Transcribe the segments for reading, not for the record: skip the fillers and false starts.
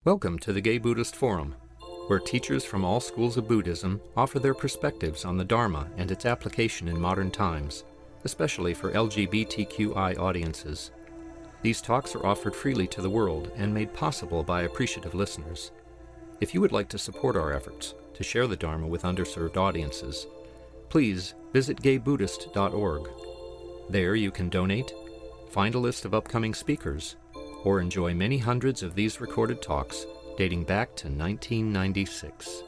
Welcome to the Gay Buddhist Forum, where teachers from all schools of Buddhism offer their perspectives on the Dharma and its application in modern times, especially for LGBTQI audiences. These talks are offered freely to the world and made possible by appreciative listeners. If you would like to support our efforts to share the Dharma with underserved audiences, please visit gaybuddhist.org. There you can donate, find a list of upcoming speakers, or enjoy many hundreds of these recorded talks dating back to 1996.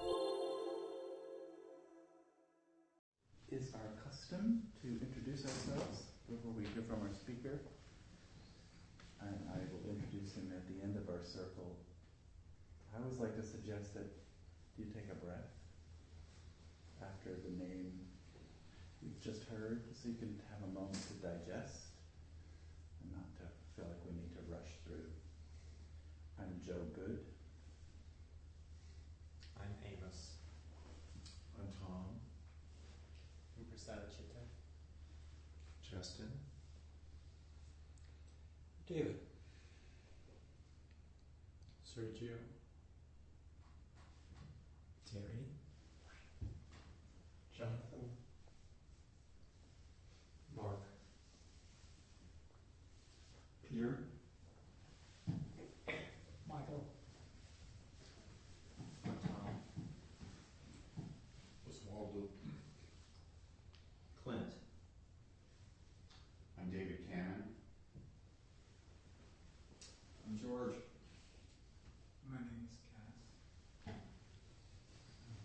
It's our custom to introduce ourselves before we hear from our speaker. And I will introduce him at the end of our circle. I always like to suggest that you take a breath after the name you've just heard, so you can have a moment to digest and not to feel like we need to rush through. I'm Joe Good. I'm Amos. I'm Tom. I'm Prasada Chitta. Justin. David. Sergio. Terry. Jonathan. Mark. Peter. Michael. Tom. Oswaldo. Clint. I'm David Cannon. I'm George. My name is Cass.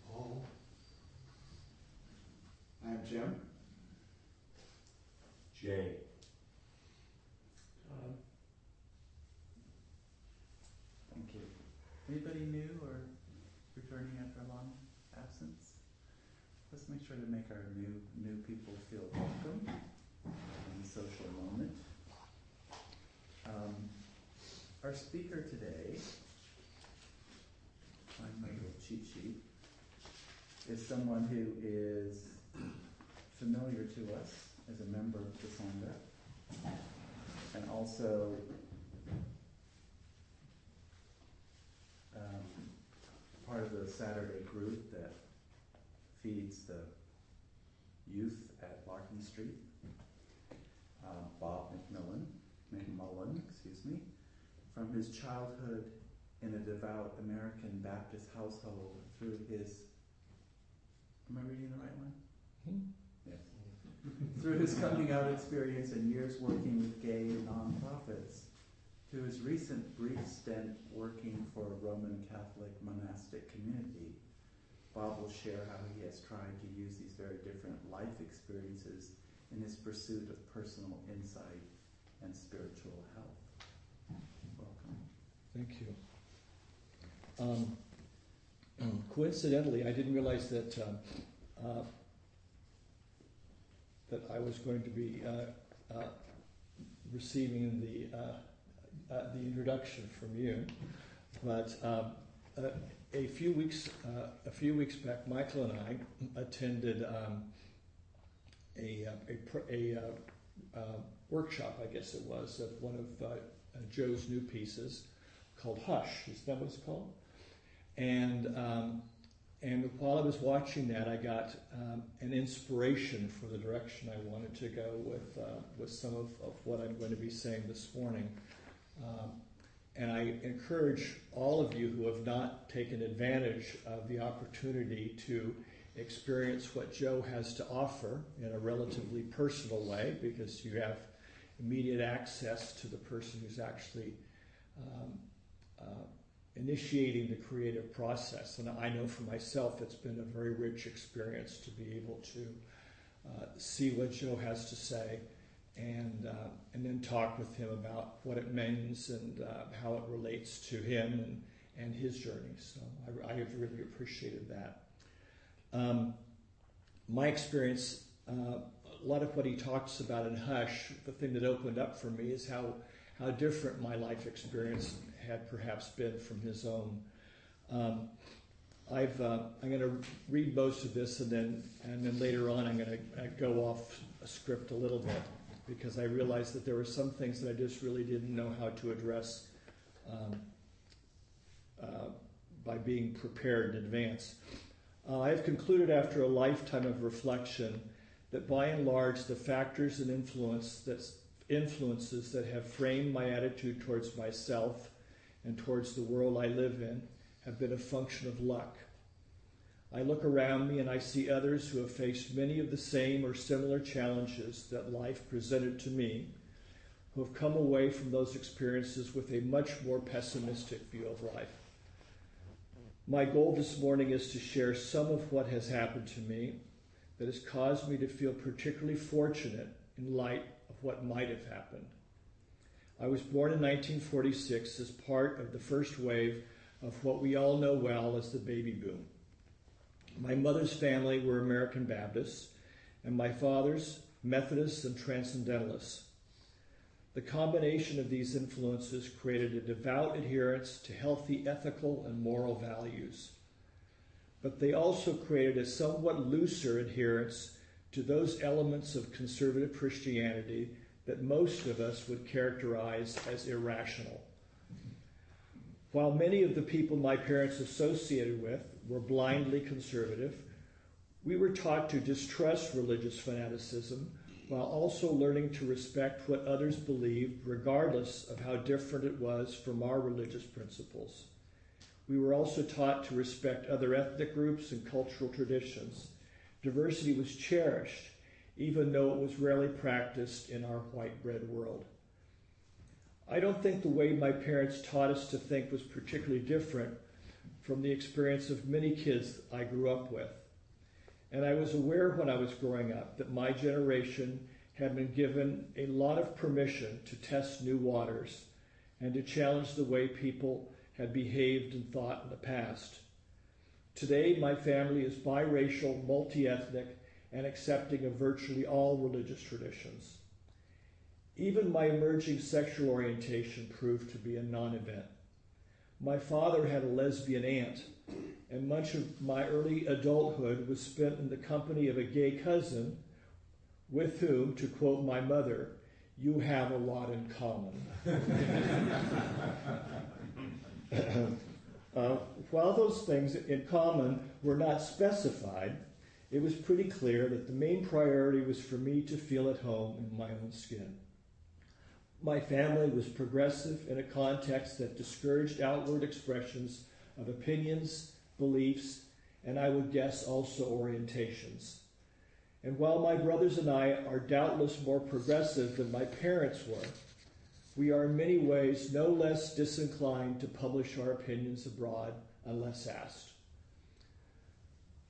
Paul. I'm Jim. Jay. Thank you. Anybody new or returning after a long absence? Let's make sure to make our new people feel welcome in the social moment. Our speaker today, find my little cheat sheet, is someone who is familiar to us as a member of the Sangha, and also part of the Saturday group that feeds the youth at Larkin Street. Bob McMullin, from his childhood in a devout American Baptist household through his, am I reading the right one? Yes. Through his coming out experience and years working with gay nonprofits, to his recent brief stint working for a Roman Catholic monastic community. Bob will share how he has tried to use these very different life experiences in his pursuit of personal insight and spiritual health. Welcome. Thank you. Coincidentally, I didn't realize that that I was going to be receiving the introduction from you, but a few weeks back, Michael and I attended a workshop, I guess it was, of one of Joe's new pieces called Hush. Is that what it's called? And while I was watching that, I got an inspiration for the direction I wanted to go with some of what I'm going to be saying this morning. And I encourage all of you who have not taken advantage of the opportunity to experience what Joe has to offer in a relatively personal way, because you have immediate access to the person who's actually initiating the creative process. And I know for myself it's been a very rich experience to be able to see what Joe has to say and then talk with him about what it means and how it relates to him and his journey. So I have really appreciated that. My experience, a lot of what he talks about in Hush, the thing that opened up for me is how different my life experience had perhaps been from his own. I'm going to read most of this, and then later on I'm going to go off a script a little bit, because I realized that there were some things that I just really didn't know how to address by being prepared in advance. I have concluded after a lifetime of reflection that by and large the factors and influences that have framed my attitude towards myself and towards the world I live in have been a function of luck. I look around me and I see others who have faced many of the same or similar challenges that life presented to me, who have come away from those experiences with a much more pessimistic view of life. My goal this morning is to share some of what has happened to me that has caused me to feel particularly fortunate in light of what might have happened. I was born in 1946 as part of the first wave of what we all know well as the baby boom. My mother's family were American Baptists, and my father's Methodists and Transcendentalists. The combination of these influences created a devout adherence to healthy ethical and moral values. But they also created a somewhat looser adherence to those elements of conservative Christianity that most of us would characterize as irrational. While many of the people my parents associated with were blindly conservative, we were taught to distrust religious fanaticism while also learning to respect what others believed, regardless of how different it was from our religious principles. We were also taught to respect other ethnic groups and cultural traditions. Diversity was cherished, even though it was rarely practiced in our white bread world. I don't think the way my parents taught us to think was particularly different from the experience of many kids I grew up with. And I was aware when I was growing up that my generation had been given a lot of permission to test new waters and to challenge the way people had behaved and thought in the past. Today, my family is biracial, multi-ethnic, and accepting of virtually all religious traditions. Even my emerging sexual orientation proved to be a non-event. My father had a lesbian aunt, and much of my early adulthood was spent in the company of a gay cousin with whom, to quote my mother, "You have a lot in common." While those things in common were not specified, it was pretty clear that the main priority was for me to feel at home in my own skin. My family was progressive in a context that discouraged outward expressions of opinions, beliefs, and I would guess also orientations. And while my brothers and I are doubtless more progressive than my parents were, we are in many ways no less disinclined to publish our opinions abroad unless asked.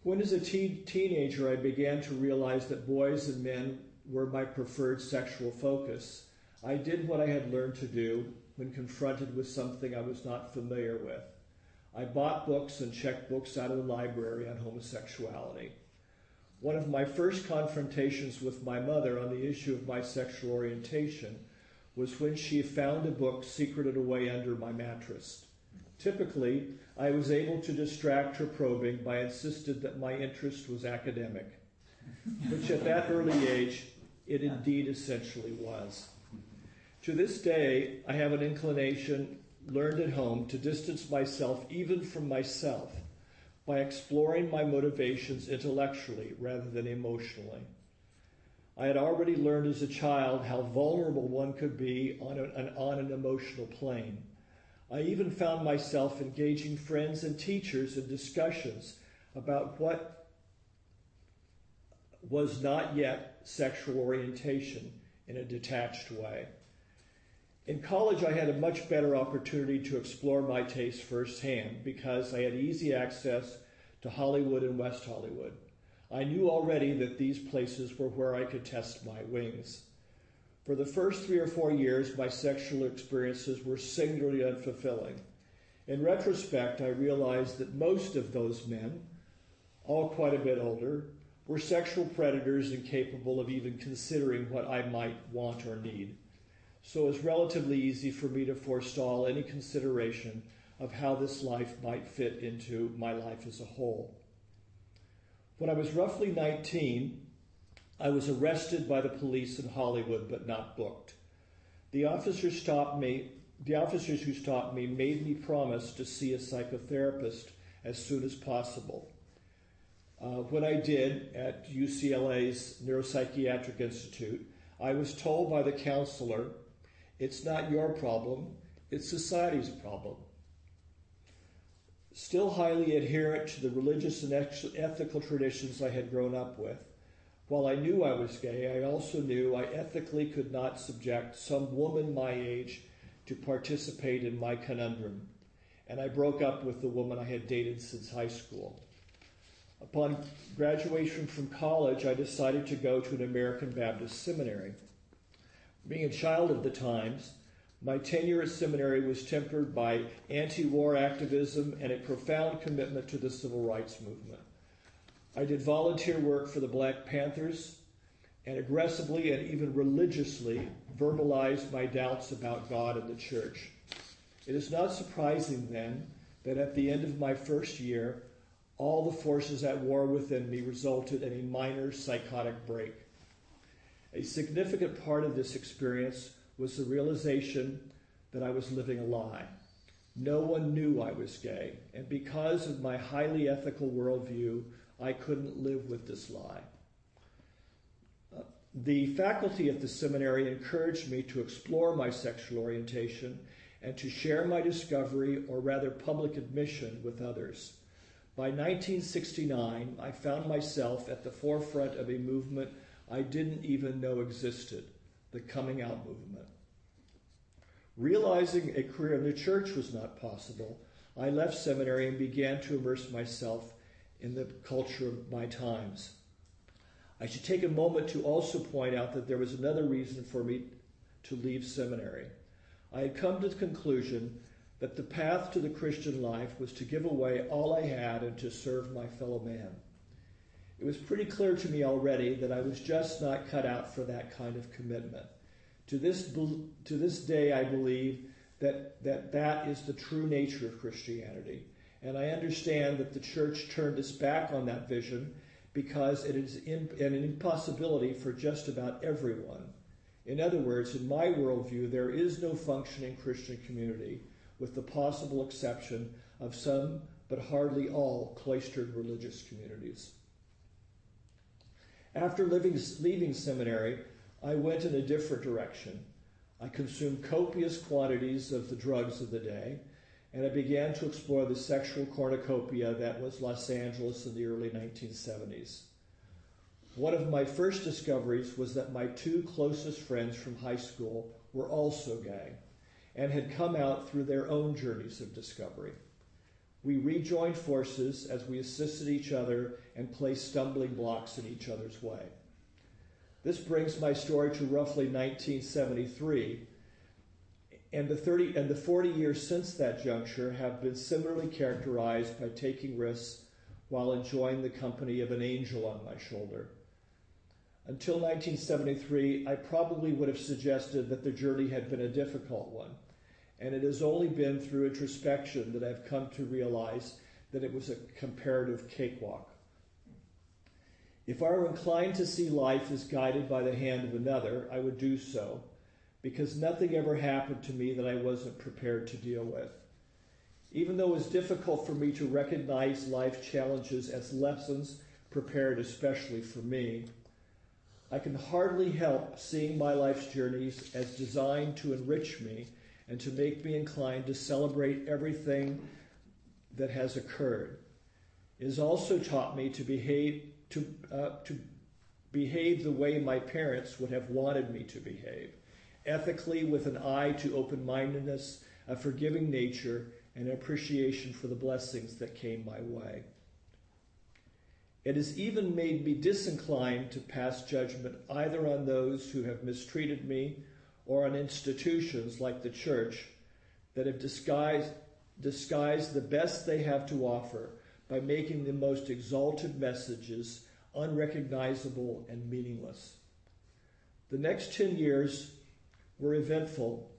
When as a teenager I began to realize that boys and men were my preferred sexual focus, I did what I had learned to do when confronted with something I was not familiar with. I bought books and checked books out of the library on homosexuality. One of my first confrontations with my mother on the issue of my sexual orientation was when she found a book secreted away under my mattress. Typically, I was able to distract her probing by insisting that my interest was academic, which at that early age, it indeed essentially was. To this day, I have an inclination, learned at home, to distance myself even from myself by exploring my motivations intellectually rather than emotionally. I had already learned as a child how vulnerable one could be on an emotional plane. I even found myself engaging friends and teachers in discussions about what was not yet sexual orientation in a detached way. In college, I had a much better opportunity to explore my tastes firsthand because I had easy access to Hollywood and West Hollywood. I knew already that these places were where I could test my wings. For the first 3 or 4 years, my sexual experiences were singularly unfulfilling. In retrospect, I realized that most of those men, all quite a bit older, were sexual predators incapable of even considering what I might want or need. So it was relatively easy for me to forestall any consideration of how this life might fit into my life as a whole. When I was roughly 19, I was arrested by the police in Hollywood but not booked. The officer stopped me the officers who stopped me made me promise to see a psychotherapist as soon as possible. When I did at UCLA's Neuropsychiatric Institute, I was told by the counselor, "It's not your problem, it's society's problem." Still highly adherent to the religious and ethical traditions I had grown up with, while I knew I was gay, I also knew I ethically could not subject some woman my age to participate in my conundrum, and I broke up with the woman I had dated since high school. Upon graduation from college, I decided to go to an American Baptist seminary. Being a child of the times, my tenure at seminary was tempered by anti-war activism and a profound commitment to the civil rights movement. I did volunteer work for the Black Panthers and aggressively and even religiously verbalized my doubts about God and the church. It is not surprising then that at the end of my first year, all the forces at war within me resulted in a minor psychotic break. A significant part of this experience was the realization that I was living a lie. No one knew I was gay, and because of my highly ethical worldview, I couldn't live with this lie. The faculty at the seminary encouraged me to explore my sexual orientation and to share my discovery, or rather public admission, with others. By 1969, I found myself at the forefront of a movement I didn't even know existed, the coming out movement. Realizing a career in the church was not possible, I left seminary and began to immerse myself in the culture of my times. I should take a moment to also point out that there was another reason for me to leave seminary. I had come to the conclusion that the path to the Christian life was to give away all I had and to serve my fellow man. It was pretty clear to me already that I was just not cut out for that kind of commitment. To this day, I believe that is the true nature of Christianity, and I understand that the church turned its back on that vision because it is an impossibility for just about everyone. In other words, in my worldview, there is no functioning Christian community, with the possible exception of some, but hardly all, cloistered religious communities. After leaving seminary, I went in a different direction. I consumed copious quantities of the drugs of the day, and I began to explore the sexual cornucopia that was Los Angeles in the early 1970s. One of my first discoveries was that my two closest friends from high school were also gay and had come out through their own journeys of discovery. We rejoined forces as we assisted each other and placed stumbling blocks in each other's way. This brings my story to roughly 1973, and the 40 years since that juncture have been similarly characterized by taking risks while enjoying the company of an angel on my shoulder. Until 1973, I probably would have suggested that the journey had been a difficult one, and it has only been through introspection that I've come to realize that it was a comparative cakewalk. If I were inclined to see life as guided by the hand of another, I would do so, because nothing ever happened to me that I wasn't prepared to deal with. Even though it was difficult for me to recognize life challenges as lessons prepared especially for me, I can hardly help seeing my life's journeys as designed to enrich me and to make me inclined to celebrate everything that has occurred. It has also taught me to behave the way my parents would have wanted me to behave, ethically with an eye to open-mindedness, a forgiving nature, and appreciation for the blessings that came my way. It has even made me disinclined to pass judgment either on those who have mistreated me or on institutions like the church that have disguised the best they have to offer by making the most exalted messages unrecognizable and meaningless. The next 10 years were eventful,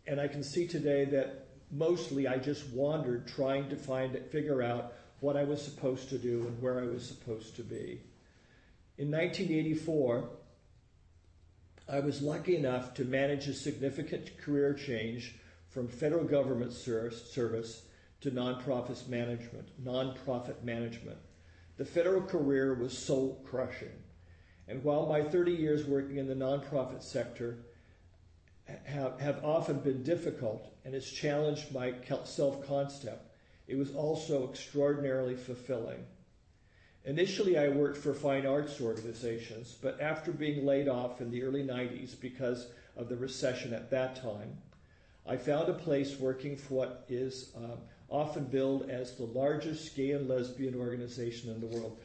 and I can see today that mostly I just wandered trying to figure out what I was supposed to do and where I was supposed to be. In 1984, I was lucky enough to manage a significant career change from federal government service to nonprofit management. The federal career was soul crushing. And while my 30 years working in the nonprofit sector have often been difficult and has challenged my self-concept, it was also extraordinarily fulfilling. Initially, I worked for fine arts organizations, but after being laid off in the early 90s because of the recession at that time, I found a place working for what is often billed as the largest gay and lesbian organization in the world.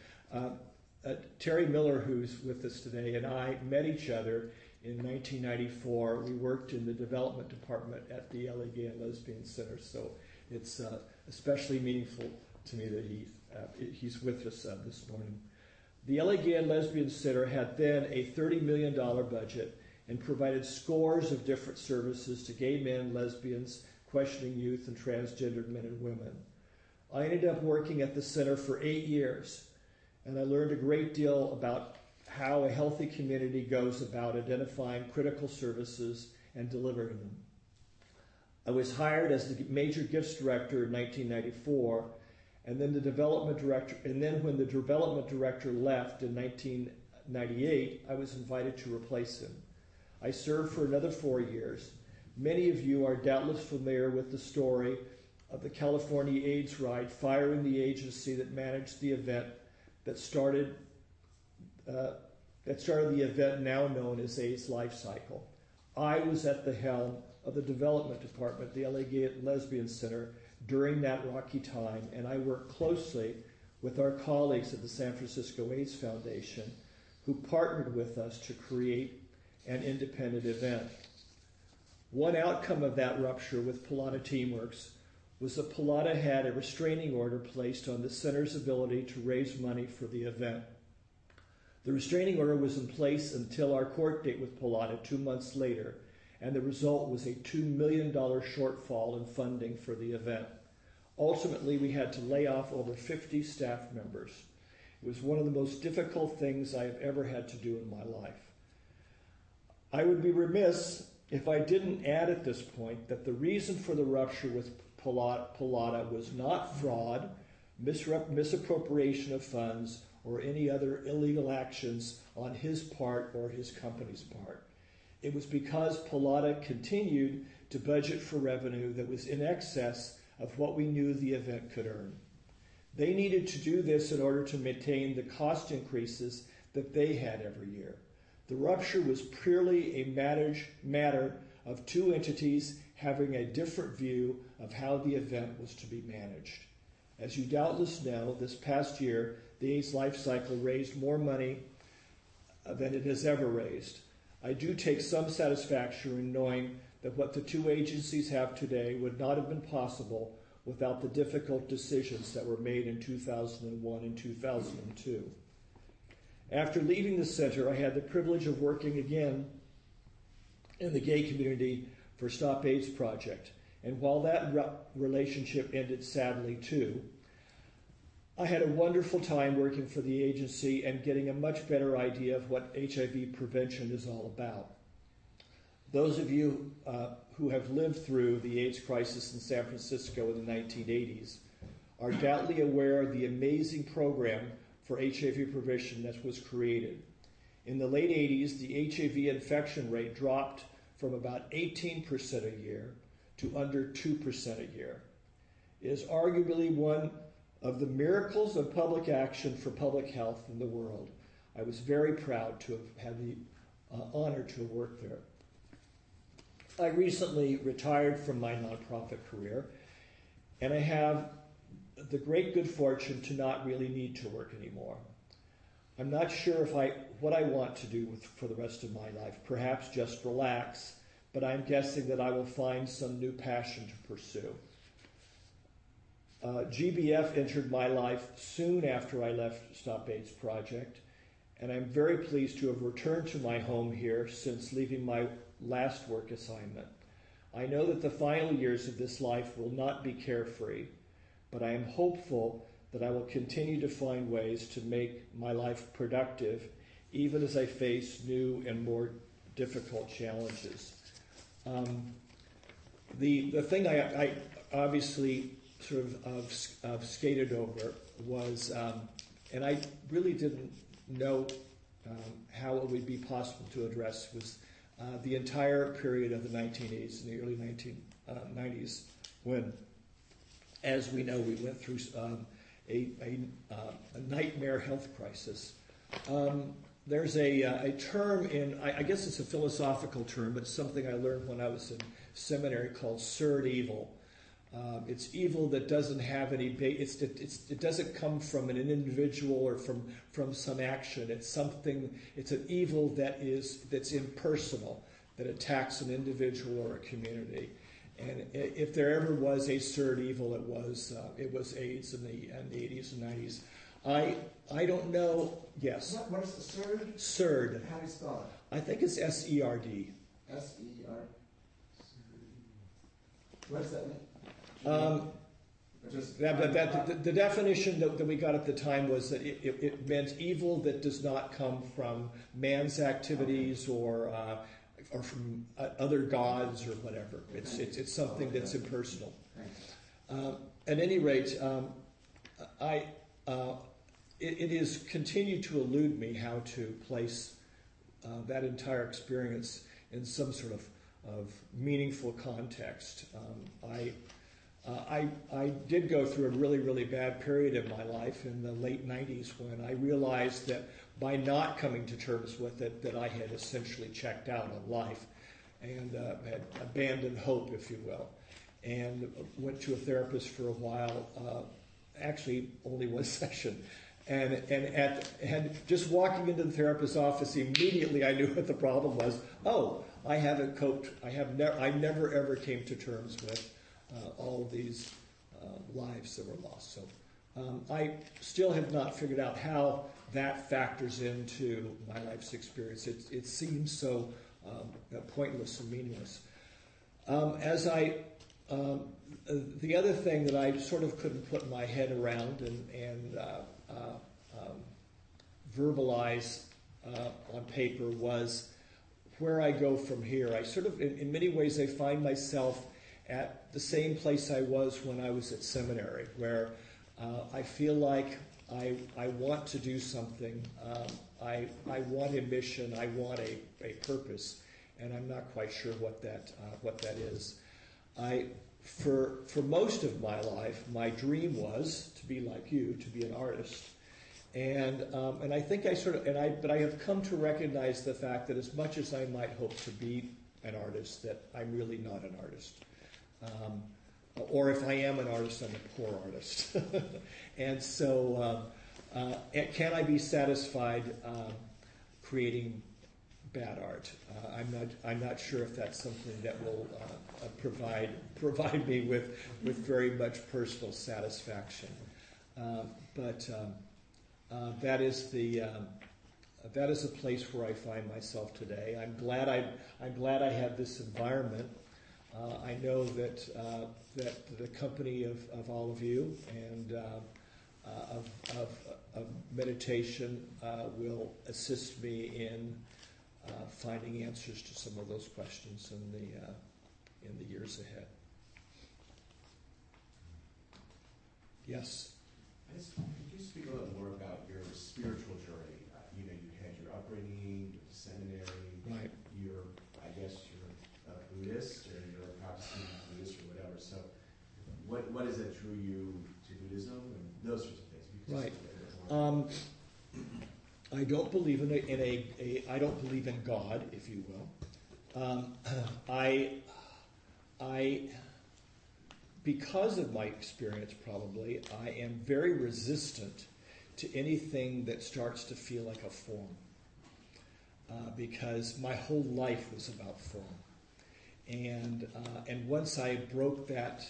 Terry Miller, who's with us today, and I met each other in 1994. We worked in the development department at the LA Gay and Lesbian Center, so it's especially meaningful to me that he's with us this morning. The LA Gay and Lesbian Center had then a $30 million budget and provided scores of different services to gay men, lesbians, questioning youth, and transgendered men and women. I ended up working at the center for 8 years, and I learned a great deal about how a healthy community goes about identifying critical services and delivering them. I was hired as the major gifts director in 1994, and then when the development director left in 1998, I was invited to replace him. I served for another 4 years. Many of you are doubtless familiar with the story of the California AIDS ride firing the agency that managed the event that started the event now known as AIDS Life Cycle. I was at the helm of the development department, the LA Gay and Lesbian Center, during that rocky time, and I worked closely with our colleagues at the San Francisco AIDS Foundation, who partnered with us to create an independent event. One outcome of that rupture with Pilata Teamworks was that Pilata had a restraining order placed on the center's ability to raise money for the event. The restraining order was in place until our court date with Pilata 2 months later, and the result was a $2 million shortfall in funding for the event. Ultimately, we had to lay off over 50 staff members. It was one of the most difficult things I have ever had to do in my life. I would be remiss if I didn't add at this point that the reason for the rupture with Pilata was not fraud, misappropriation of funds, or any other illegal actions on his part or his company's part. It was because Pilata continued to budget for revenue that was in excess of what we knew the event could earn. They needed to do this in order to maintain the cost increases that they had every year. The rupture was purely a matter of two entities having a different view of how the event was to be managed. As you doubtless know, this past year, the AIDS Life Cycle raised more money than it has ever raised. I do take some satisfaction in knowing that what the two agencies have today would not have been possible without the difficult decisions that were made in 2001 and 2002. After leaving the center, I had the privilege of working again in the gay community for Stop AIDS Project. And while that relationship ended sadly too, I had a wonderful time working for the agency and getting a much better idea of what HIV prevention is all about. Those of you who have lived through the AIDS crisis in San Francisco in the 1980s are doubtlessly aware of the amazing program for HIV prevention that was created. In the late 80s, the HIV infection rate dropped from about 18% a year to under 2% a year. It is arguably one of the miracles of public action for public health in the world. I was very proud to have had the honor to have worked there. I recently retired from my nonprofit career, and I have the great good fortune to not really need to work anymore. I'm not sure what I want to do for the rest of my life. Perhaps just relax, but I'm guessing that I will find some new passion to pursue. GBF entered my life soon after I left Stop AIDS Project, and I'm very pleased to have returned to my home here since leaving my last work assignment. I know that the final years of this life will not be carefree, but I am hopeful that I will continue to find ways to make my life productive, even as I face new and more difficult challenges. The thing I obviously sort of skated over was, and I really didn't know how it would be possible to address, was the entire period of the 1980s and the early 1990s when, as we know, we went through a nightmare health crisis. There's a term I guess it's a philosophical term, but it's something I learned when I was in seminary called absurd evil. It's evil that doesn't have any it doesn't come from an individual or from some action. It's an evil that's impersonal, that attacks an individual or a community. And if there ever was a absurd evil, it was AIDS in the 80s and 90s. I don't know. Yes. What is the surd? Surd. How do you spell I think it's SERD. it? S-E-R. What does that mean? The definition that we got at the time was that it meant evil that does not come from man's activities or from other gods or whatever. It's something that's impersonal. At any rate, it has continued to elude me how to place that entire experience in some sort of meaningful context. I did go through a really, really bad period in my life in the late 90s when I realized that by not coming to terms with it, that I had essentially checked out on life and had abandoned hope, if you will, and went to a therapist for a while, actually only one session. And just walking into the therapist's office, immediately I knew what the problem was. Oh, I haven't coped. I never ever came to terms with all of these lives that were lost. So I still have not figured out how that factors into my life's experience. It seems so pointless and meaningless. The other thing that I sort of couldn't put my head around and verbalize on paper was where I go from here. I sort of, in many ways, I find myself at the same place I was when I was at seminary, where I feel like I want to do something. I want a mission. I want a purpose, and I'm not quite sure what that is. For most of my life, my dream was to be like you, to be an artist, and I think but I have come to recognize the fact that as much as I might hope to be an artist, that I'm really not an artist. Or if I am an artist, I'm a poor artist. And so, can I be satisfied creating bad art? I'm not sure if that's something that will provide me with very much personal satisfaction. But that is a place where I find myself today. I'm glad I have this environment. I know that the company of all of you and of meditation will assist me in finding answers to some of those questions in the years ahead. Yes. Could you speak a little more about your spiritual journey? You had your upbringing, your seminary. Right. I guess you're a Buddhist, or you're a practicing Buddhist, or whatever. So, what is that drew you to Buddhism and those sorts of things? Right. I don't believe I don't believe in God, if you will. Because of my experience, probably, I am very resistant to anything that starts to feel like a form. Because my whole life was about form. And once I broke that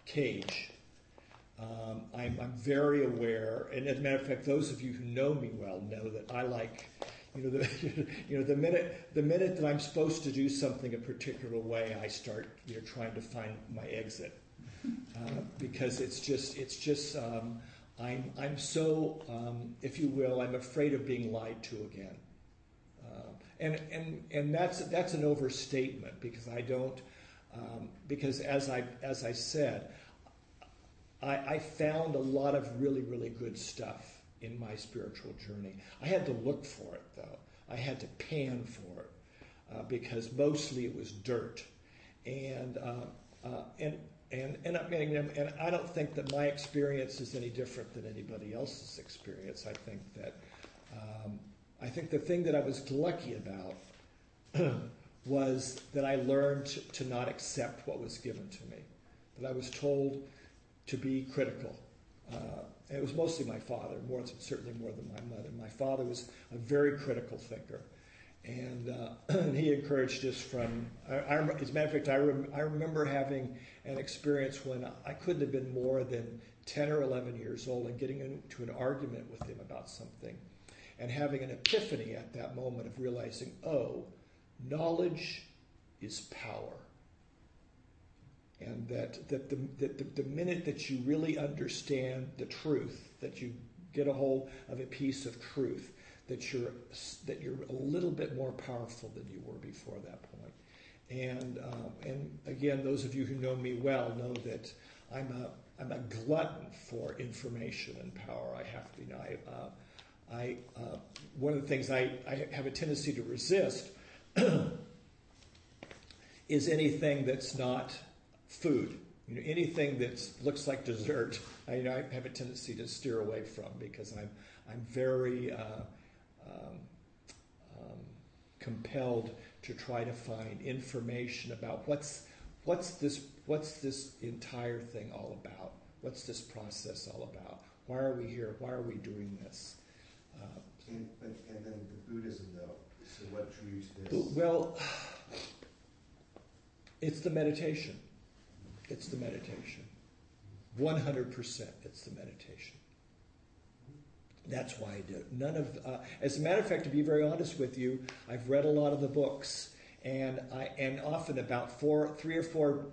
cage, I'm very aware, and as a matter of fact, those of you who know me well know that I like, the minute that I'm supposed to do something a particular way, I start trying to find my exit, because it's just I'm so, if you will, I'm afraid of being lied to again, and that's an overstatement, because I don't, because as I said, I found a lot of really, really good stuff in my spiritual journey. I had to look for it, though. I had to pan for it, because mostly it was dirt, and I don't think that my experience is any different than anybody else's experience. I think the thing that I was lucky about was that I learned to not accept what was given to me, that I was told to be critical. And it was mostly my father, certainly more than my mother. My father was a very critical thinker, and he encouraged us from. As a matter of fact, I remember having an experience when I couldn't have been more than 10 or 11 years old, and getting into an argument with him about something, and having an epiphany at that moment of realizing, oh, knowledge is power. And that the minute that you really understand the truth, that you get a hold of a piece of truth, that you're a little bit more powerful than you were before that point. And again, those of you who know me well know that I'm a glutton for information and power. I have to, one of the things I have a tendency to resist is anything that's not food. Anything that looks like dessert, I have a tendency to steer away from, because I'm very compelled to try to find information about what's this entire thing all about? What's this process all about? Why are we here? Why are we doing this? And then the Buddhism, though. So what drew you to this? Well, it's the meditation. It's the meditation. 100% it's the meditation. That's why I do it. As a matter of fact, to be very honest with you, I've read a lot of the books, and often about 3 or 4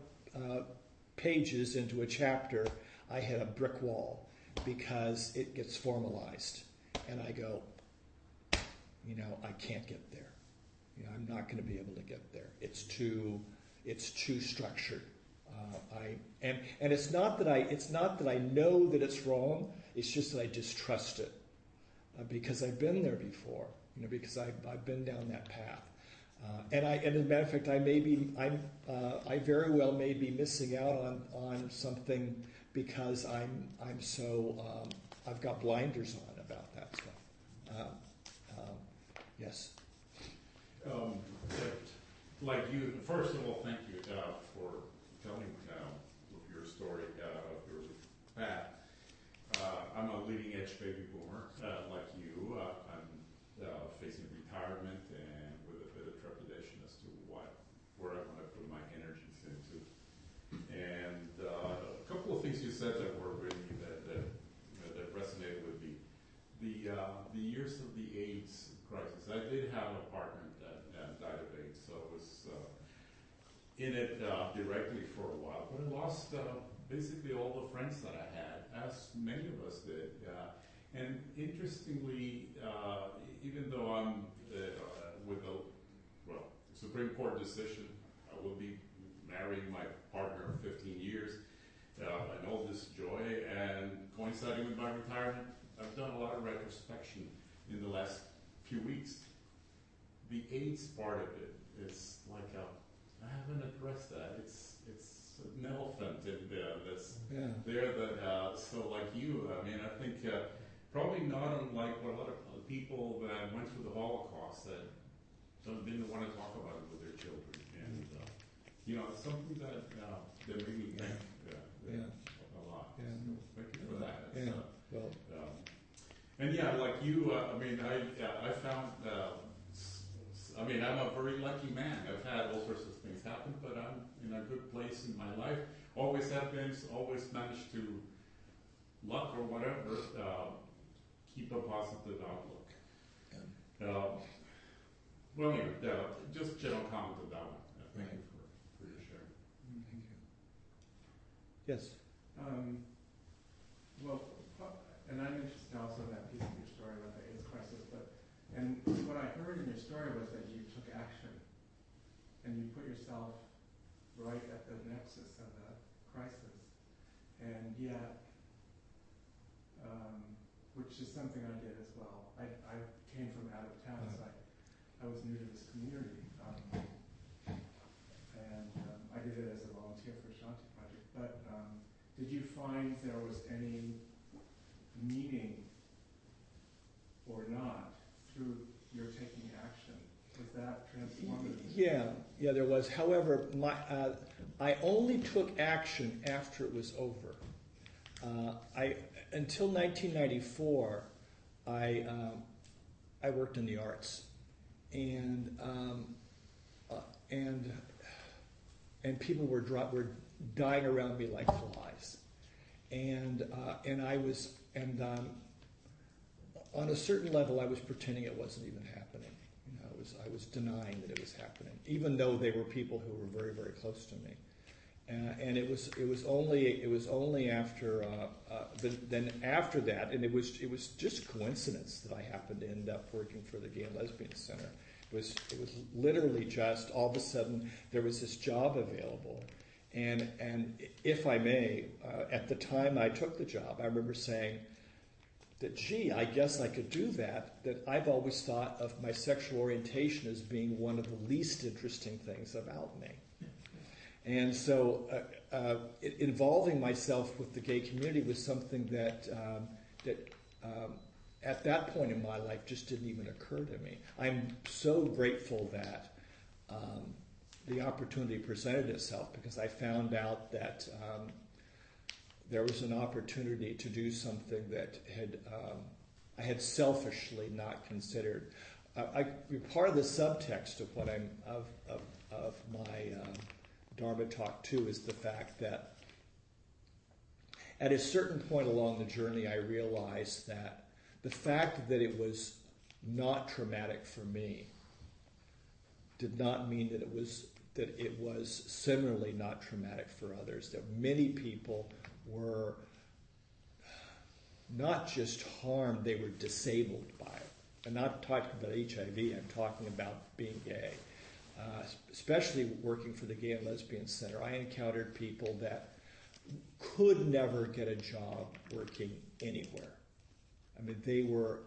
pages into a chapter, I hit a brick wall, because it gets formalized, and I go, I can't get there. I'm not going to be able to get there. It's too structured. And it's not that I know that it's wrong. It's just that I distrust it, because I've been there before. Because I've been down that path. And as a matter of fact, I very well may be missing out on something, because I've got blinders on about that stuff. Yes. Like you, first of all, thank you for telling your story of your path. I'm a leading edge baby boomer, like you. I'm facing retirement, and with a bit of trepidation as to where I want to put my energies into. And a couple of things you said that were really that resonated with me. The years of the AIDS crisis. I did have a partner that died of AIDS, so I was in it directly for a while. But I lost basically all the friends that I had, as many of us did. And interestingly, even though I'm with a Supreme Court decision, I will be marrying my partner of 15 years, and all this joy, and coinciding with my retirement, I've done a lot of retrospection in the last few weeks. The AIDS part of it is like I haven't addressed that. It's an elephant in there that's there that so like you. I mean, I think probably not unlike what a lot of people that went through the Holocaust that didn't want to talk about it with their children, and it's something that made me think a lot. Yeah. So thank you for that. Well, and like you, I found. I'm a very lucky man. I've had all sorts of things happen, but I'm in a good place in my life. Always have been, always managed to, luck or whatever, keep a positive outlook. Just general comment on that one. Thank you for your sharing. thank you. Yes. And I'm interested also in that piece of your story about the AIDS crisis, but And what I heard in your story was that you took action, and you put yourself right at the nexus of the crisis, and yet, which is something I did as well. I came from out of town, so I was new to this community, and I did it as a volunteer for a Shanti project. But did you find there was any meaning or not through your taking action? Was that transformative? Yeah, there was. However, I only took action after it was over. Until 1994, I worked in the arts, and people were dying around me like flies, and I was on a certain level I was pretending it wasn't even happening. You know, I was denying that it was happening, even though they were people who were very, very close to me. And it was only after then after that, and it was just coincidence that I happened to end up working for the Gay and Lesbian Center. It was literally just all of a sudden there was this job available, and if I may, at the time I took the job, I remember saying that, gee, I guess I could do that. That I've always thought of my sexual orientation as being one of the least interesting things about me. And so involving myself with the gay community was something that at that point in my life just didn't even occur to me. I'm so grateful that the opportunity presented itself, because I found out that there was an opportunity to do something that I had selfishly not considered. Part of the subtext of what of my Dharma talk too is the fact that at a certain point along the journey, I realized that the fact that it was not traumatic for me did not mean that it was similarly not traumatic for others. That many people were not just harmed; they were disabled by it. I'm not talking about HIV. I'm talking about being gay. Especially working for the Gay and Lesbian Center, I encountered people that could never get a job working anywhere. I mean, they were,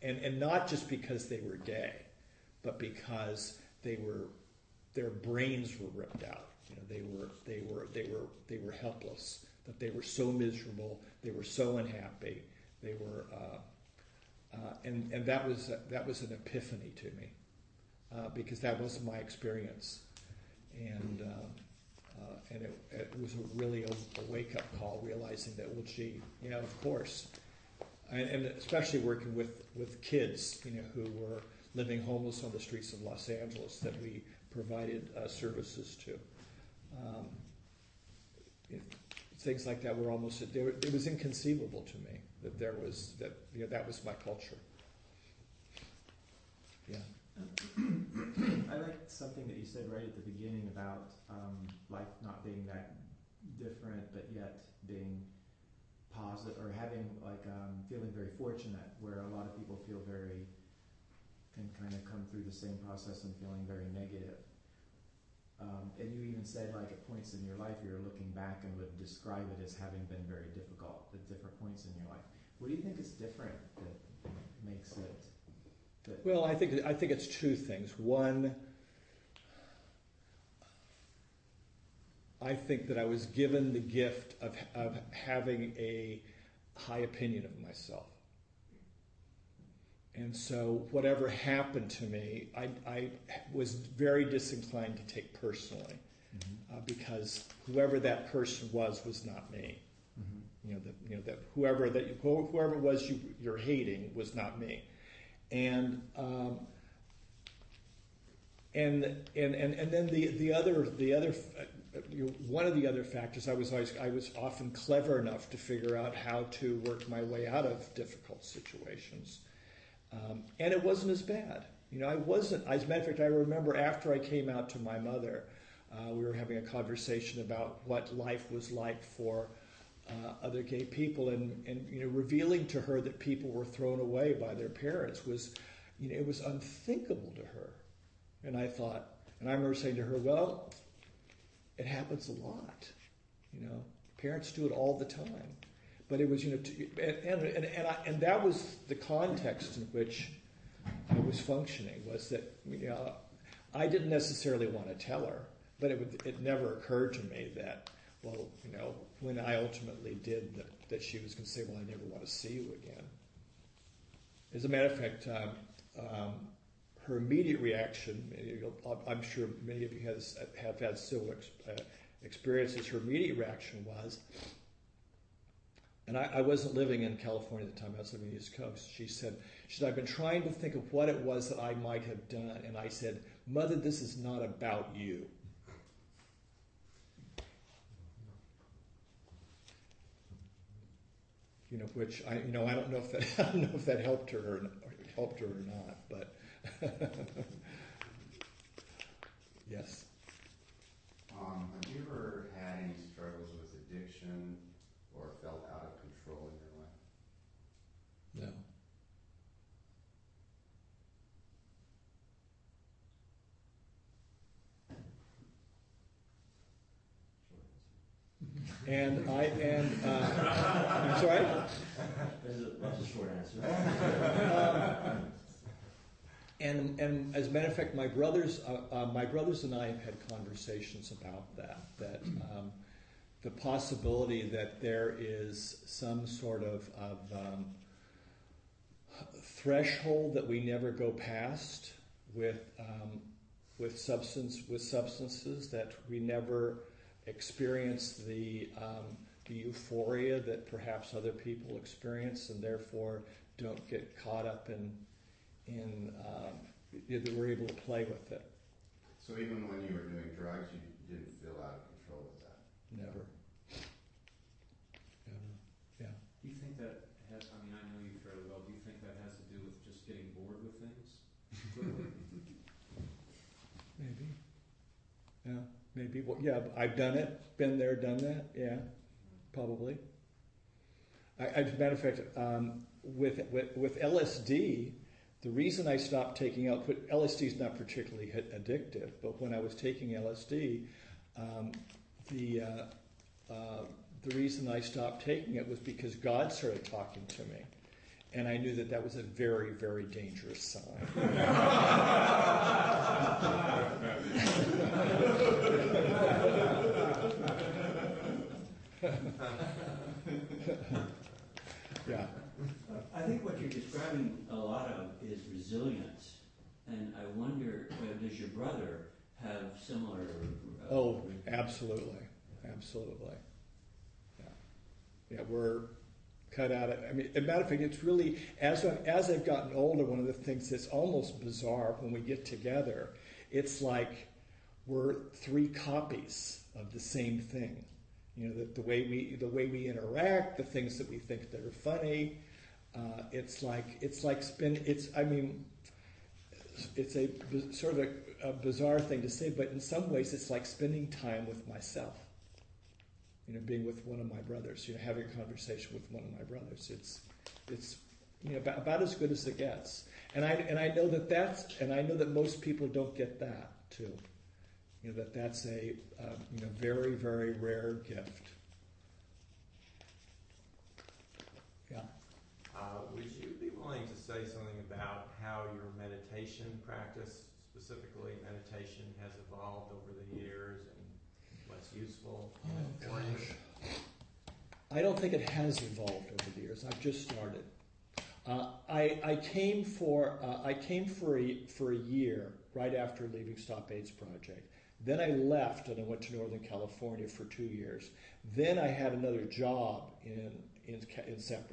and not just because they were gay, but because their brains were ripped out. You know, they were helpless. That they were so miserable, they were so unhappy. They were, and that was an epiphany to me. Because that wasn't my experience, and it was really a wake-up call, realizing that, well, gee, yeah, of course, and especially working with kids, you know, who were living homeless on the streets of Los Angeles that we provided services to. Things like that were almost it was inconceivable to me that that was my culture. Yeah. I liked something that you said right at the beginning about life not being that different, but yet being positive, or having feeling very fortunate, where a lot of people can kind of come through the same process and feeling very negative. And you even said, like, at points in your life you're looking back and would describe it as having been very difficult at different points in your life. What do you think is different that makes it? Well, I think it's two things. One, I think that I was given the gift of having a high opinion of myself. And so whatever happened to me, I was very disinclined to take personally, because whoever that person was not me. Mm-hmm. That whoever it was you're hating was not me. And then the other one of the other factors, I was often clever enough to figure out how to work my way out of difficult situations, and it wasn't as bad. I wasn't. As a matter of fact, I remember after I came out to my mother, we were having a conversation about what life was like for other gay people, and revealing to her that people were thrown away by their parents it was unthinkable to her. And I thought, and I remember saying to her, well, it happens a lot. Parents do it all the time. But it was, and that was the context in which I was functioning, was that, I didn't necessarily want to tell her, but it never occurred to me that, well, when I ultimately did, that she was going to say, well, I never want to see you again. As a matter of fact, her immediate reaction, I'm sure many of you have had similar experiences, her immediate reaction was, and I wasn't living in California at the time, I was living on the East Coast. She said, I've been trying to think of what it was that I might have done. And I said, Mother, this is not about you. Which I don't know if that helped her or not, but yes. Have you ever had any struggles with addiction or felt out of control in your life? No. And I'm sorry? That's a short answer. And as a matter of fact, my brothers and I have had conversations about that the possibility that there is some sort of threshold that we never go past with substances, that we never experience the euphoria that perhaps other people experience, and therefore don't get caught up in that we're able to play with it. So even when you were doing drugs, you didn't feel out of control with that? Never. Yeah. Do you think that has, I know you fairly well, do you think that has to do with just getting bored with things? Maybe. Yeah, maybe. Well, yeah, I've done it, been there, done that. Yeah, probably. As a matter of fact, with LSD, the reason I stopped taking LSD is not particularly addictive, but when I was taking LSD, the reason I stopped taking it was because God started talking to me, and I knew that was a very, very dangerous sign. Yeah. I think what you're describing a lot of is resilience, and I wonder, does your brother have similar? Oh, absolutely. Yeah, we're cut out of. As a matter of fact, it's really as I've gotten older. One of the things that's almost bizarre when we get together, it's like we're three copies of the same thing. The way we interact, the things that we think that are funny. It's a sort of a bizarre thing to say, but in some ways it's like spending time with myself. Being with one of my brothers, having a conversation with one of my brothers. It's about as good as it gets. And I know that most people don't get that too. That's a very, very rare gift. Yeah. Would you be willing to say something about how your meditation practice, specifically meditation, has evolved over the years and what's useful for you? I don't think it has evolved over the years. I've just started. I came for a year right after leaving Stop AIDS Project. Then I left and I went to Northern California for 2 years. Then I had another job in San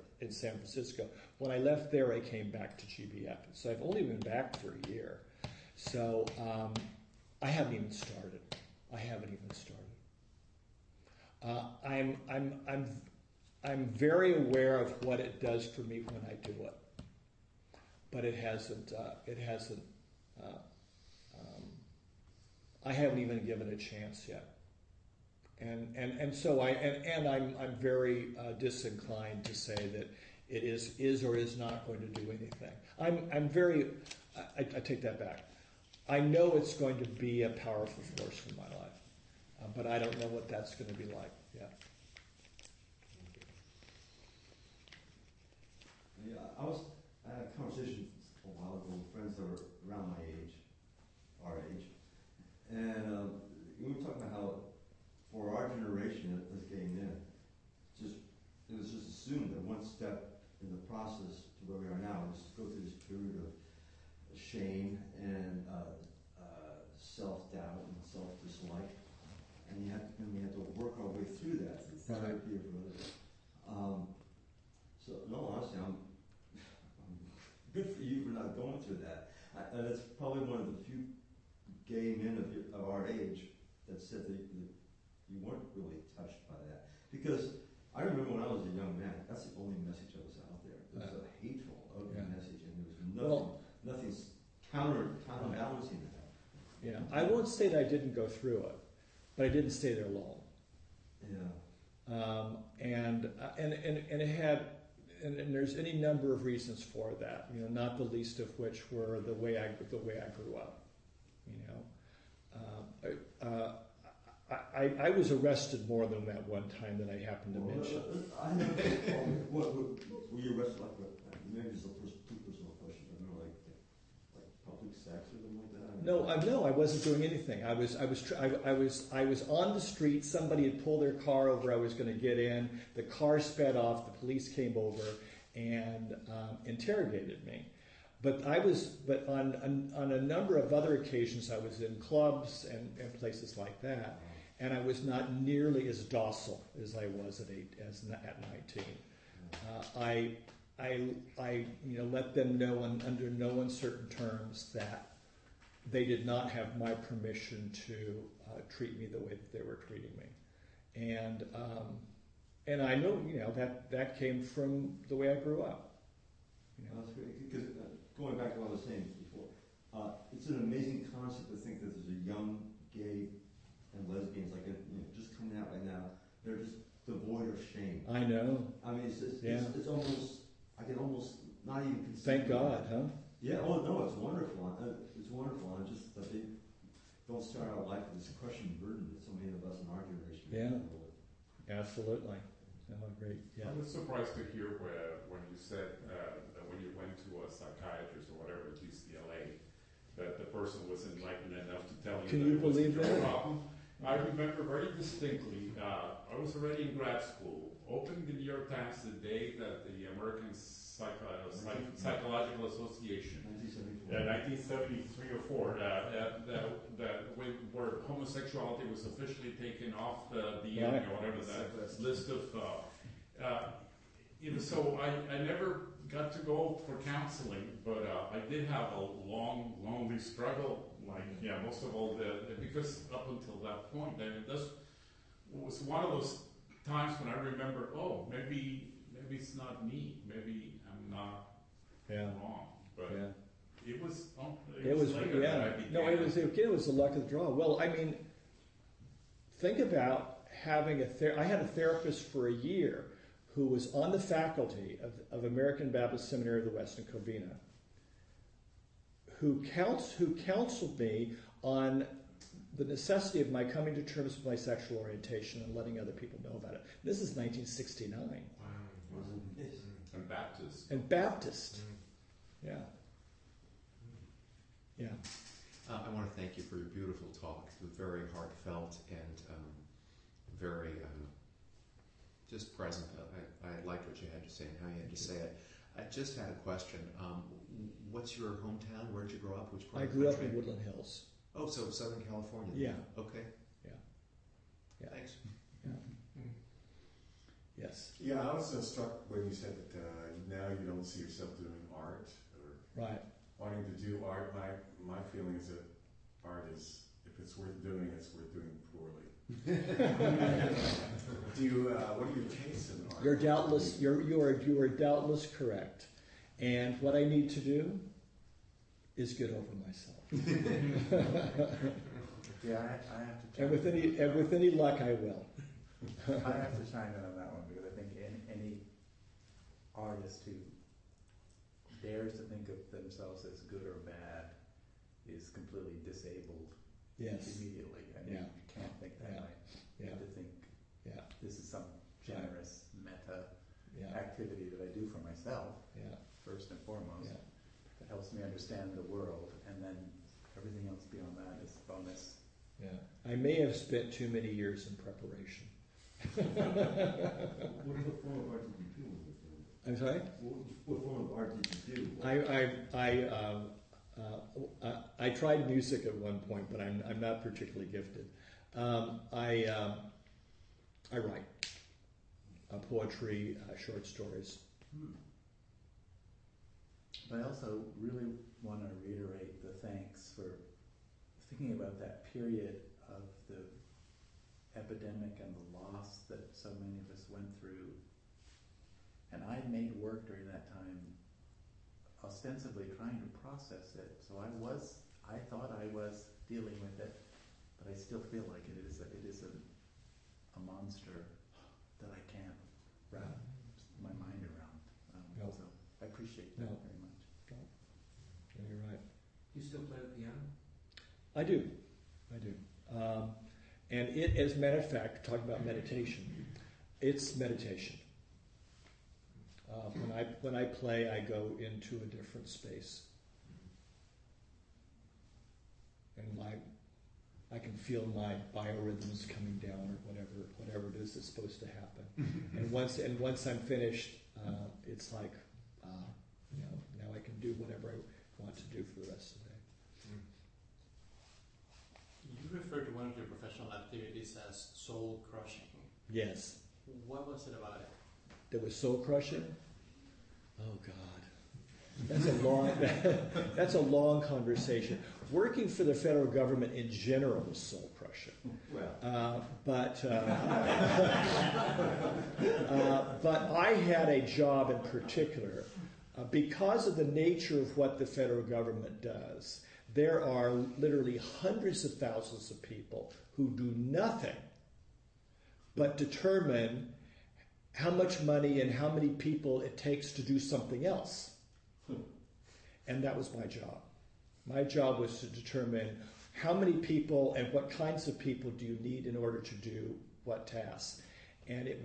Francisco. When I left there, I came back to GBF. So I've only been back for a year. So I haven't even started. I'm very aware of what it does for me when I do it, but it hasn't. I haven't even given it a chance yet, and so I'm very disinclined to say that it is or is not going to do anything. I take that back. I know it's going to be a powerful force for my life, but I don't know what that's going to be like yet. Yeah, I had a conversation a while ago with friends that were around my age, our age, and we were talking about how for our generation as gay men, it was just assumed that one step in the process to where we are now is to go through this period of shame and self-doubt and self-dislike, and we had to work our way through that through therapy or whatever. So, no, honestly, I'm good for you for not going through that. And it's probably one of the few gay men of our age that said that you weren't really touched by that. Because I remember when I was a young man, that's the only message that was out there. It was a hateful, ugly message, and there was nothing's counterbalancing that. Yeah, I won't say that I didn't go through it, but I didn't stay there long. Yeah. And it had, and there's any number of reasons for that. You know, not the least of which were the way I grew up. You know, I was arrested more than that one time that I happened to mention. What were you arrested like? Maybe it's a too personal question, but no, like public sex or something like that. No, I wasn't doing anything. I was on the street. Somebody had pulled their car over. I was going to get in. The car sped off. The police came over and interrogated me. But on a number of other occasions, I was in clubs and places like that, and I was not nearly as docile as I was at 19. I let them know under no uncertain terms that they did not have my permission to treat me the way that they were treating me, and I know that came from the way I grew up. That's great, because going back to what I was saying before, it's an amazing concept to think that there's a young gay and lesbians just coming out right now. They're just devoid of shame. I know. I mean, it's almost, I can almost not even conceive. Thank God, huh? Yeah. Oh no, it's wonderful. It's wonderful. And just that they don't start out life with this crushing burden that so many of us in our generation. Yeah. Absolutely. Oh, great. Yeah. I was surprised to hear when you said that when you went to a psychiatrist or whatever at UCLA, that the person was enlightened enough to tell you. Can that you it was believe your that? problem. I remember very distinctly. I was already in grad school. Opened the New York Times the day that the American Psychological Association, 1973 or 4, where homosexuality was officially taken off the Right. or whatever that list of. So I never got to go for counseling, but I did have a long, lonely struggle. Most of all because up until that point, this was one of those times when I remember, maybe it's not me, maybe I'm not wrong, but it was later that I began. No, it was the luck of the draw. Well, I mean, think about having I had a therapist for a year who was on the faculty of American Baptist Seminary of the West in Covina, who counseled me on the necessity of my coming to terms with my sexual orientation and letting other people know about it. This is 1969. Wow. And Baptist. Yeah. Yeah. I want to thank you for your beautiful talk. It was very heartfelt and very just present. I liked what you had to say and how you had to say it. I just had a question. What's your hometown? Where did you grow up? Which part of the country? I grew up in Woodland Hills. Oh, so Southern California. Yeah. Okay. Yeah. Thanks. Yeah. Yes. Yeah, I was struck when you said that now you don't see yourself doing art or wanting to do art. My feeling is that art is, if it's worth doing, it's worth doing poorly. What are your tastes in art? You are doubtless correct. And what I need to do is get over myself. Yeah, I have to. And with any luck, I will. I have to chime in on that one because I think any artist artist who dares to think of themselves as good or bad is completely disabled immediately. I mean, you can't think that way. You have to think this is some generous meta activity that I do for myself, first and foremost, that helps me understand the world, and then everything else beyond that is bonus. Yeah, I may have spent too many years in preparation. What form of art did you do? I'm sorry? What form of art did you do? I tried music at one point, but I'm not particularly gifted. I write poetry, short stories. But I also really want to reiterate the thanks for thinking about that period of the epidemic and the loss that so many of us went through. And I made work during that time ostensibly trying to process it. So I thought I was dealing with it, but I still feel like it is a monster that I can't wrap my mind around. So I appreciate that very much. Yeah, you're right. You still play the piano? I do. And it, as a matter of fact, talking about meditation, it's meditation. When I play, I go into a different space, and I can feel my biorhythms coming down, or whatever it is that's supposed to happen. and once I'm finished, it's like now I can do whatever I want to do for the rest of the day. You refer to one of your professional activities as soul crushing. Yes. What was it about it? That was soul crushing? Oh God, that's a long conversation. Working for the federal government in general is soul crushing. But I had a job in particular because of the nature of what the federal government does. There are literally hundreds of thousands of people who do nothing but determine how much money and how many people it takes to do something else. And that was my job. My job was to determine how many people and what kinds of people do you need in order to do what tasks. And it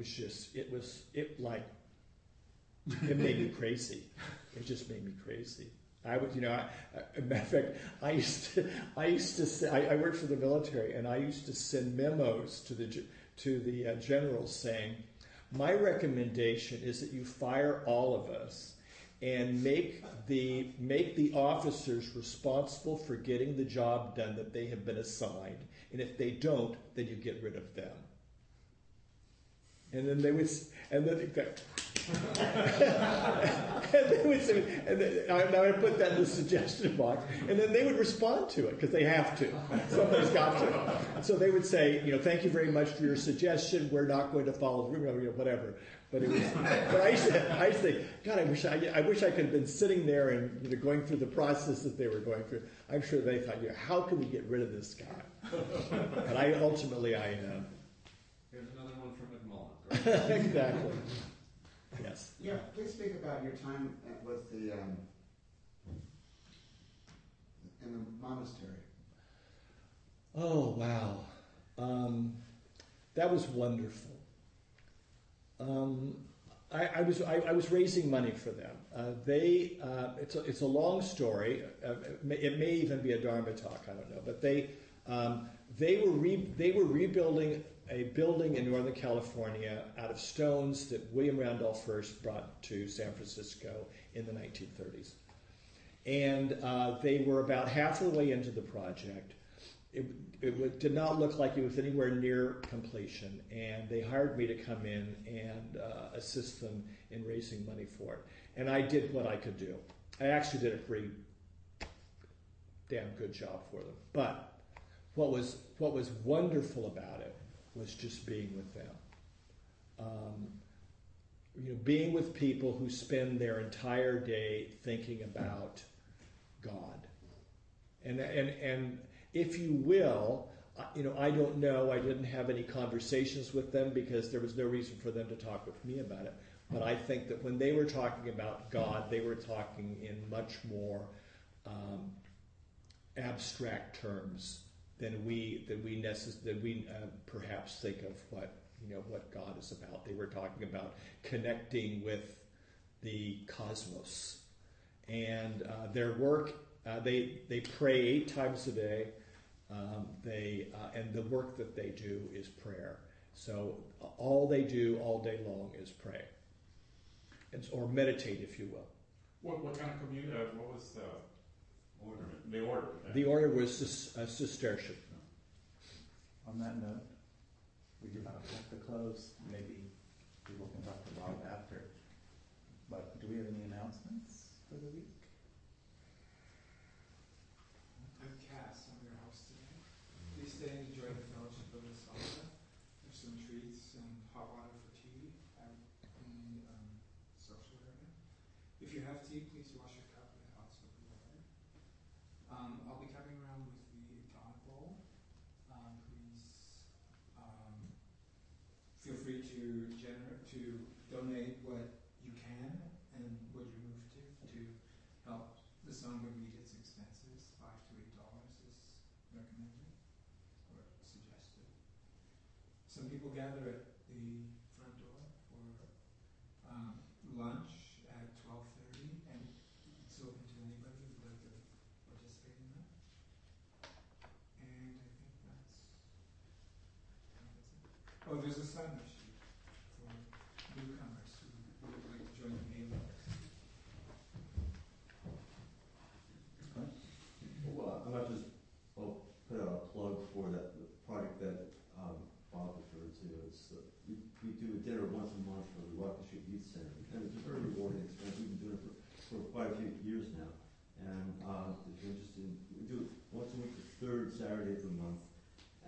made me crazy. It just made me crazy. I would, as a matter of fact, I used to say, I worked for the military, and I used to send memos to the generals saying, my recommendation is that you fire all of us and make the officers responsible for getting the job done that they have been assigned. And if they don't, then you get rid of them. And then they would, and then I would put that in the suggestion box, and then they would respond to it because they have to. Somebody's got to. So they would say, thank you very much for your suggestion. We're not going to follow through, whatever. But I used to think, God, I wish I could have been sitting there and going through the process that they were going through. I'm sure they thought, how can we get rid of this guy? And ultimately. Here's another one from McMullin. Exactly. Yes. Yeah, please speak about your time with in the monastery. Oh wow, that was wonderful. I was raising money for them. It's a long story. It may even be a Dharma talk. I don't know. But they were rebuilding a building in Northern California out of stones that William Randolph Hearst brought to San Francisco in the 1930s. And they were about half of the way into the project. It did not look like it was anywhere near completion, and they hired me to come in and assist them in raising money for it. And I did what I could do. I actually did a pretty damn good job for them. But what was wonderful about it was just being with them. Being with people who spend their entire day thinking about God. And if you will, I don't know, I didn't have any conversations with them because there was no reason for them to talk with me about it. But I think that when they were talking about God, they were talking in much more abstract terms than we perhaps think of what God is about. They were talking about connecting with the cosmos, and their work. They pray 8 times a day. And the work that they do is prayer. So all they do all day long is pray, or meditate, if you will. What kind of community? What was the order? The order. The order was Cistercian. On that note, we have to close. Maybe people can talk to Bob after. But do we have any announcements for the week? I'm Cass. I'm your host today. Please stay and enjoy the fellowship of the sauna. There's some treats and hot water for tea out in the social area. If you have tea, please wash your cup with hot soapy water. I'll be coming around with the tonic bowl. Please feel free to donate what you can and what you're moved to help the Sangha meet its expenses. $5 to $8 is recommended or suggested. Some people gather at the front door for lunch at 12:30, and it's open to anybody who'd like to participate in that. And I think that's it. Oh, there's a sign-up sheet for newcomers who would like to join the mailing list. Well, I'll put out a plug for the project that Bob referred to. It's we do a dinner once a month for the Rocky Street Youth Center, and it's a very rewarding experience. We've been doing it for quite a few years now, and if you're interested, we do it once a week, the third Saturday of the month,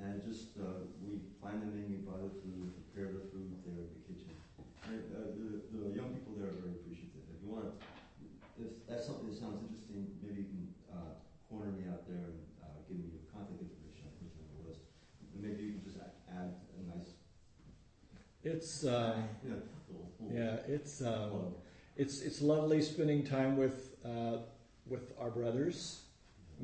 and just we plan the menu, buy the food, prepare the food there at the kitchen, and the young people there are very appreciative. If you want to, if that's something that sounds interesting, maybe you can corner me out there and give me your contact information. I'll put you on the list. And maybe you can just add a nice. It's it's lovely spending time with our brothers.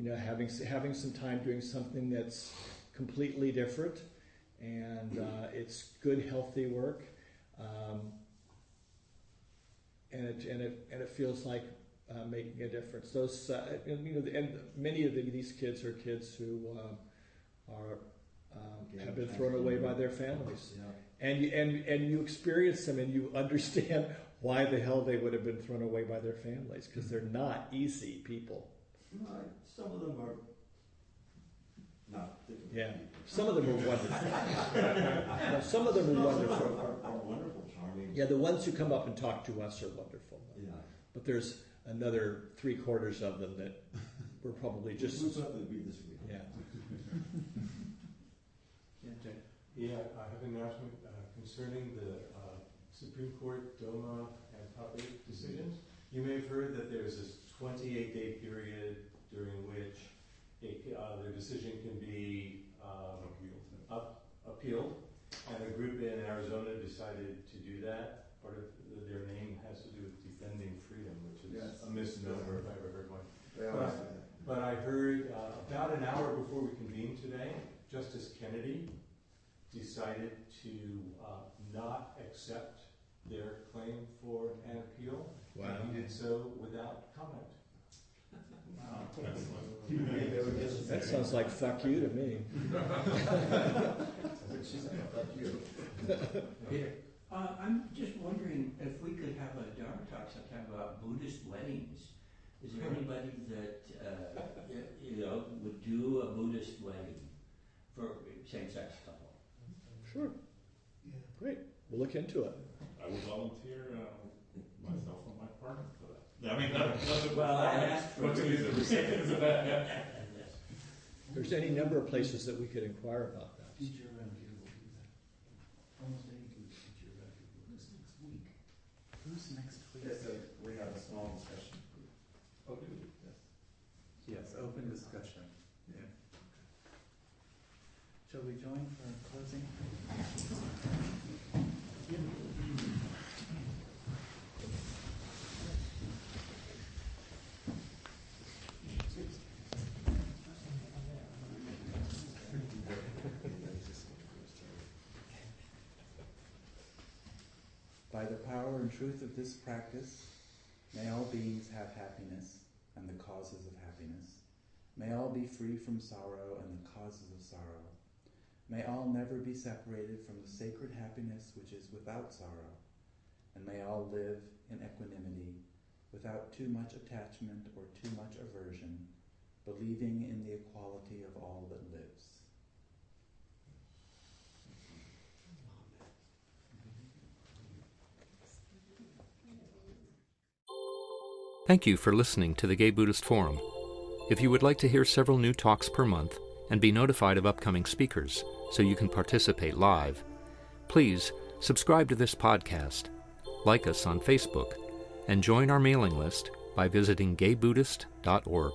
Having some time doing something that's completely different, and it's good, healthy work, and it feels like making a difference. Those and many of these kids are kids who have been thrown away by their families. Yeah. And you experience them, and you understand why the hell they would have been thrown away by their families, because they're not easy people. Some of them are not different. Yeah, some of them are wonderful. No, some of them are wonderful. Are wonderful, charming. Yeah, the ones who come up and talk to us are wonderful. Yeah. But there's another 3/4 of them that were probably just. We'll probably be this week. Yeah. Yeah, I have an announcement concerning the Supreme Court DOMA and Hubbard decisions. You may have heard that there's this 28-day period during which their decision can be appealed, and a group in Arizona decided to do that. Part of their name has to do with defending freedom, which is a misnomer if I ever heard one. But I heard about an hour before we convened today, Justice Kennedy decided to not accept their claim for an appeal. Wow. And he did so without comment. Wow. That sounds like fuck you to me. I'm just wondering if we could have a Dharma talk sometime about Buddhist weddings. Is there anybody that would do a Buddhist wedding for same-sex couple? Sure. Yeah. Great. We'll look into it. I will volunteer myself and my partner for that. I mean, not well, I asked for There's any number of places that we could inquire about that. Teacher around here will do that. Almost any good teacher around here will do this next week. Who's next week? Yes, we have a small discussion group. Oh, do we? Yes, open discussion. Yeah. Shall we join for closing? By the power and truth of this practice, may all beings have happiness and the causes of happiness. May all be free from sorrow and the causes of sorrow. May all never be separated from the sacred happiness which is without sorrow. And may all live in equanimity, without too much attachment or too much aversion, believing in the equality of all that lives. Thank you for listening to the Gay Buddhist Forum. If you would like to hear several new talks per month and be notified of upcoming speakers so you can participate live, please subscribe to this podcast, like us on Facebook, and join our mailing list by visiting gaybuddhist.org.